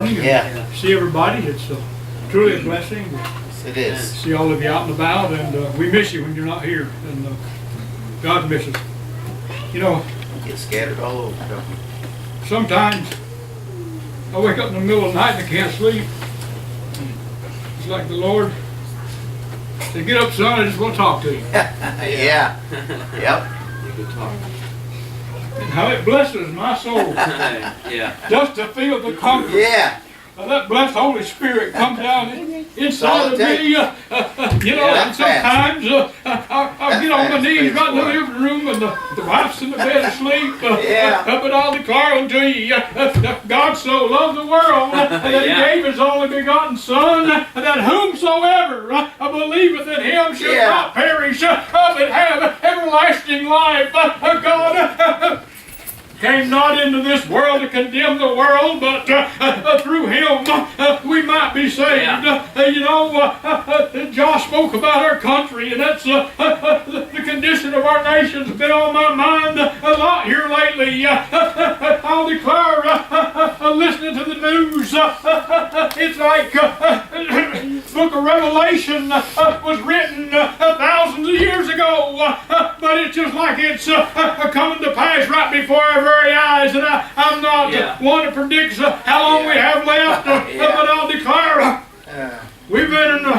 Yeah. See everybody. It's truly a blessing. Yes, it is. See all of you out and about, and we miss you when you're not here, and God misses. You know, Get scattered all over, don't you? sometimes I wake up in the middle of the night and I can't sleep. It's like the Lord said, "Get up, son. I just want to talk to you." Yeah. Yep. You could talk. And how it blesses my soul Yeah. just to feel the comfort. Yeah. That blessed Holy Spirit comes down inside of me, you know, Yeah, and sometimes I'll get on my knees right in the fast. living room and the wife's in the bed asleep, Yeah. but I'll declare unto you, God so loved the world that He Yeah. gave His only begotten Son, that whomsoever believeth in Him should Yeah. not perish, but have everlasting life. God came not into this world to condemn the world, but through Him we might be saved. Yeah. You know, Josh spoke about our country, and that's the condition of our nation's been on my mind a lot here lately. I'll declare, listening to the news, it's like book of Revelation was written thousands of years ago, but it's just like it's coming to pass right before our very eyes, and I'm not one to predict how long we have left, but I'll declare we've been in the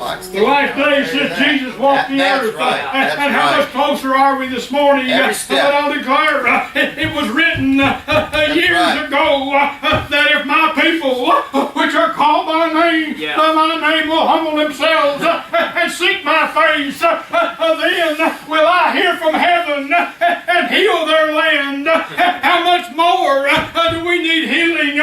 last days since Jesus walked the earth, and how much closer are we this morning? Every But step. I'll declare it was written years ago that if my people, which are called by my name will humble themselves and seek my face, then will I hear from heaven and heal their land. How much more do we need healing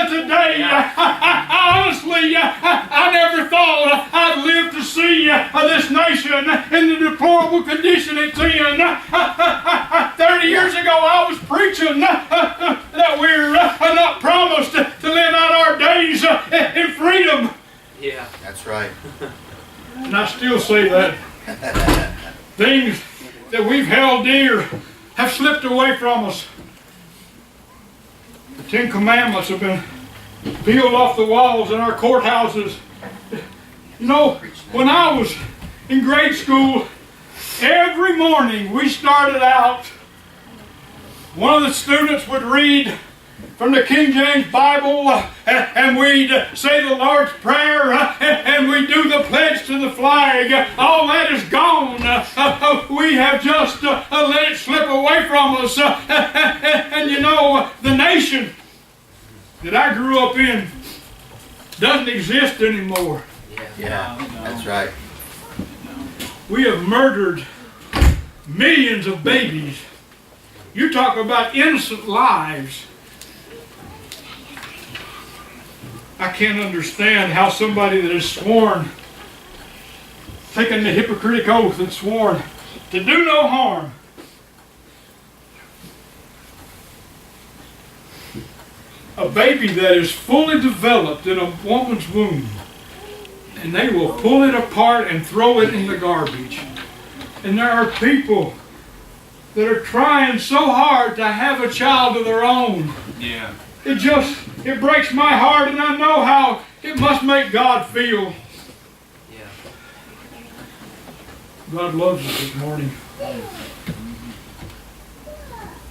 today? Honestly, I never thought I'd live to see this nation in the deplorable condition it's in. 30 years ago I was preaching that we're not promised to live out our days in freedom. Yeah. That's right. And I still say that. Things that we've held dear have slipped away from us. The Ten Commandments have been peeled off the walls in our courthouses. You know, when I was in grade school, every morning we started out, one of the students would read from the King James Bible, and we'd say the Lord's Prayer, and we'd do the pledge to the flag. All that is gone. We have just let it slip away from us. And you know, the nation that I grew up in doesn't exist anymore. Yeah. That's right. We have murdered millions of babies. You talk about innocent lives. I can't understand how somebody that has sworn, taken the Hippocratic oath and sworn to do no harm, a baby that is fully developed in a woman's womb, and they will pull it apart and throw it in the garbage. And there are people that are trying so hard to have a child of their own. Yeah. It breaks my heart, and I know how it must make God feel. Yeah. God loves us this morning.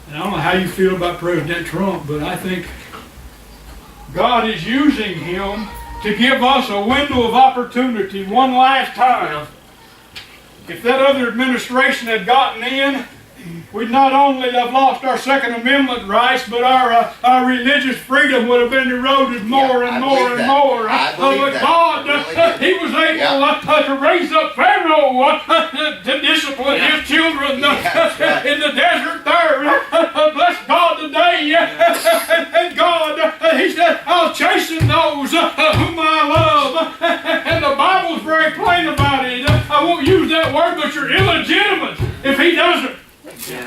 And I don't know how you feel about President Trump, but I think God is using him to give us a window of opportunity one last time. If that other administration had gotten in, we'd not only have lost our Second Amendment rights, but our religious freedom would have been eroded more and more and more. But God, He was able to raise up Pharaoh to discipline his children in the desert there. Bless God today. And God, He said, I'll chasten those whom I love. And the Bible's very plain about it. I won't use that word, but you're illegitimate if He doesn't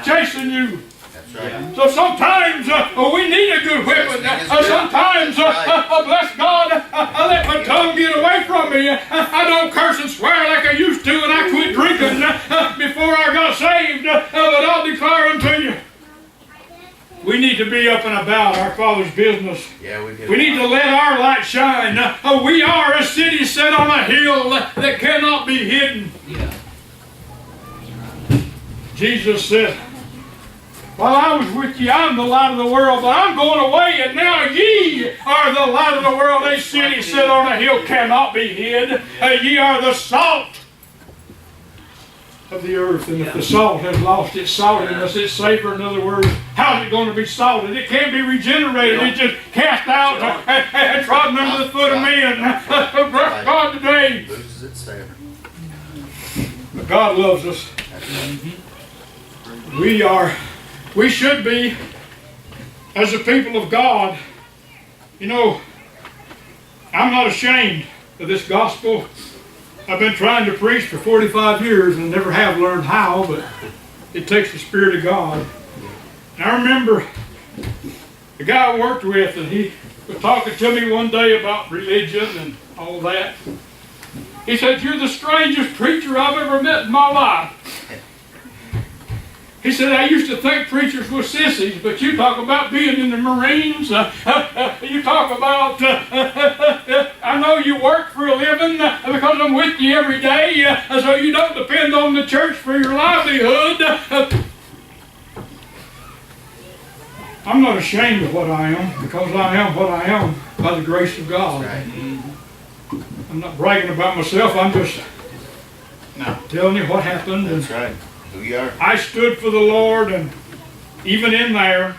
chasing you. That's right. So sometimes we need a good whipping. Sometimes, bless God, I let my tongue get away from me. I don't curse and swear like I used to, and I quit drinking before I got saved. But I'll declare unto you, we need to be up and about our Father's business. Yeah, we We need to let our light shine. We are a city set on a hill that cannot be hidden. Yeah. Jesus said, while I was with you, I'm the light of the world, but I'm going away, and now ye are the light of the world. A city set on a hill cannot be hid. Ye are the salt of the earth, and if the salt has lost its saltiness, its savor, in other words, how's it going to be salted? It can't be regenerated. It's just cast out and trodden under the foot of men. God today. Loses its savor. But God loves us. We should be, as the people of God, you know, I'm not ashamed of this gospel. I've been trying to preach for 45 years and never have learned how, but it takes the Spirit of God. And I remember the guy I worked with, and he was talking to me one day about religion and all that. He said, "You're the strangest preacher I've ever met in my life." He said, "I used to think preachers were sissies, but you talk about being in the Marines. You talk about, I know you work for a living because I'm with you every day, so you don't depend on the church for your livelihood." I'm not ashamed of what I am, because I am what I am by the grace of God. Right. I'm not bragging about myself. I'm just telling you what happened. That's right. Who you are. I stood for the Lord, and even in there,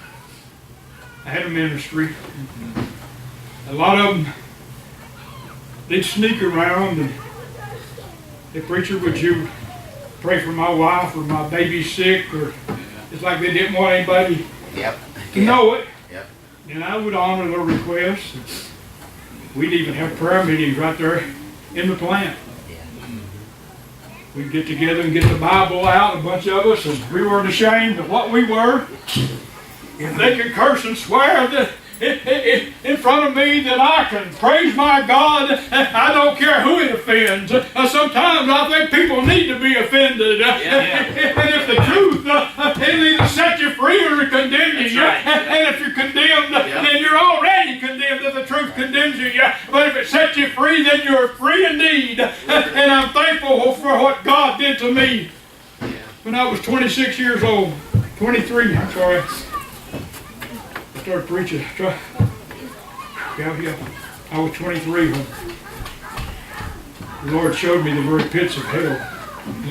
I had a ministry. A lot of them, they'd sneak around and say, "Preacher, would you pray for my wife, or my baby's sick?" Or it's like they didn't want anybody to know it. Yep. And I would honor their requests. We'd even have prayer meetings right there in the plant. We'd get together and get the Bible out, a bunch of us, and we weren't ashamed of what we were. If they could curse and swear that in front of me, that I can praise my God. I don't care who it offends. Sometimes I think people need to be offended. And if the truth, it'll either set you free or it condemns you. Right. And if you're condemned, then you're already condemned if the truth condemns you. But if it sets you free, then you're free indeed. And I'm thankful for what God did to me when I was 26 years old. 23, I'm sorry. I started preaching. I was 23 when the Lord showed me the very pits of hell.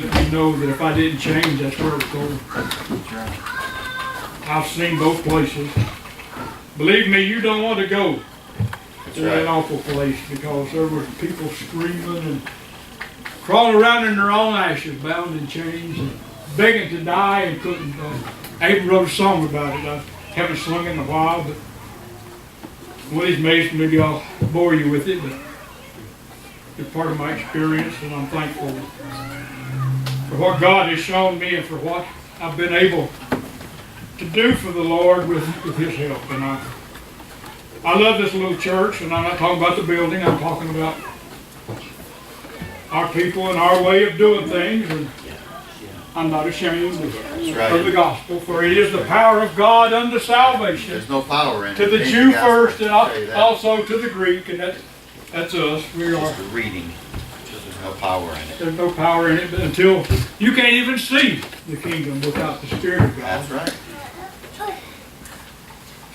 Let me know that if I didn't change, that's where it was going. I've seen both places. Believe me, you don't want to go to that awful place, because there were people screaming and crawling around in their own ashes, bound in chains, and begging to die and couldn't. I even wrote a song about it. I haven't sung it in a while, but one of these days maybe I'll bore you with it, but it's part of my experience, and I'm thankful for what God has shown me and for what I've been able to do for the Lord with His help. And I love this little church, and I'm not talking about the building, I'm talking about our people and our way of doing things, and I'm not ashamed of the gospel, for it is the power of God unto salvation. There's no power in it. To the Jew first, and also to the Greek, and that's us. We are. Just the reading. There's no power in it. There's no power in it, but until you can't even see the kingdom without the Spirit of God. That's right.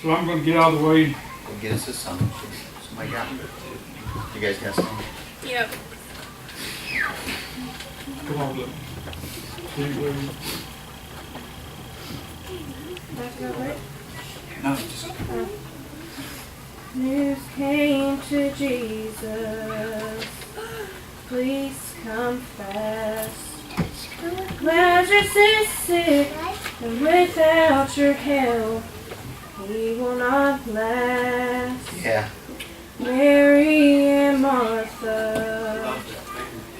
So I'm going to get out of the way. We'll get us a song. Somebody got it. You guys got some? Yep. Come on, look. No, just News came to Jesus. Please come fast. Lazarus is sick, and without your help, he will not last. yeah. Mary and Martha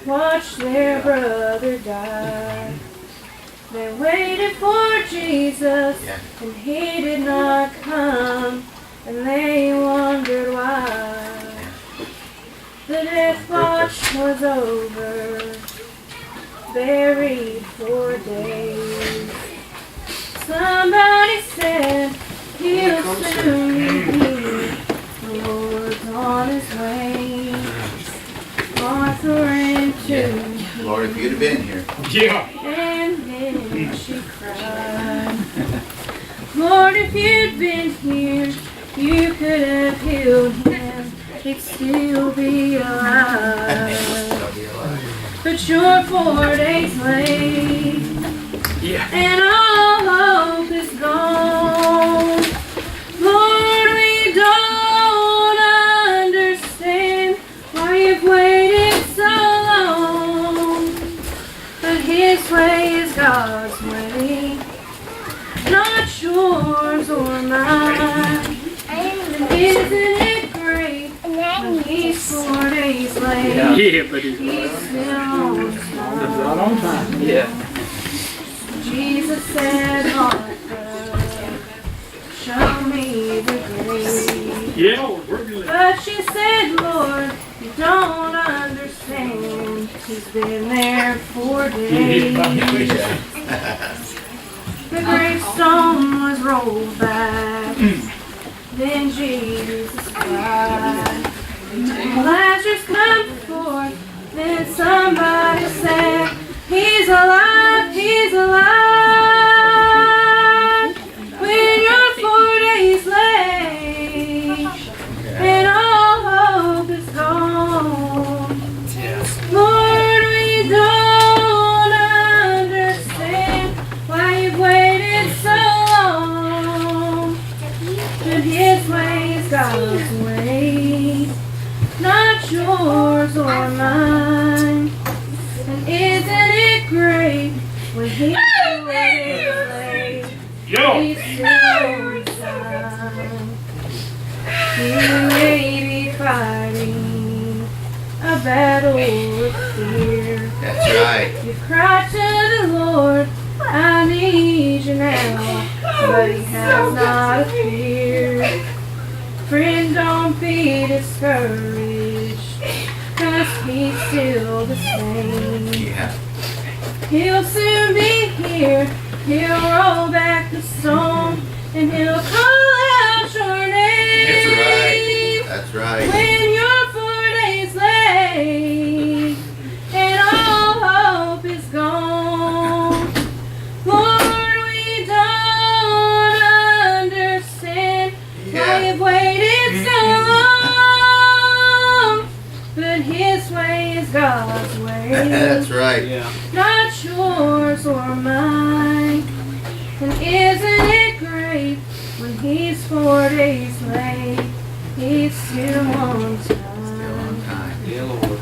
watched their brother die. They waited for Jesus, and he did not come, and they wondered why. The death watch was over, buried 4 days. Somebody said he'll Lord, if you'd have been here. Yeah. And then she cried. Lord, if you'd been here, you could have healed him. He'd still be alive. But you're 4 days late. Yeah. And all hope is gone. Lord, we don't understand why you've waited so long. But his way is God's way, not yours or mine. Isn't it great when he's 4 days late? Yeah, but he's Still on time. not on time. Yeah. Jesus said, Martha, show me the grave. Yeah, we're good. But she said, Lord, you don't understand. He's been there 4 days. The gravestone was rolled back. Then Jesus cried. Lazarus come forth. Then somebody said, he's alive, he's alive. When you're 4 days late, and all hope is gone. Lord, we don't understand why you've waited so long. But his way is God's way, not yours or mine. And isn't it great when he's 4 days late? Yo. He's still on time. You may be fighting a battle with fear. That's right. You cry to the Lord, I need you now, but he has not appeared. Friend, don't be discouraged, 'cause he's still the same. Yeah. He'll soon be here, he'll roll back the stone, and he'll call out your name. That's right. When you're 4 days late, and all hope is gone. Lord, we don't understand why you've waited so long. But his way is God's way, That's right. Yeah. not yours or mine. And isn't it great when he's 4 days late? He's still on Still time. on time. Yeah, Lord.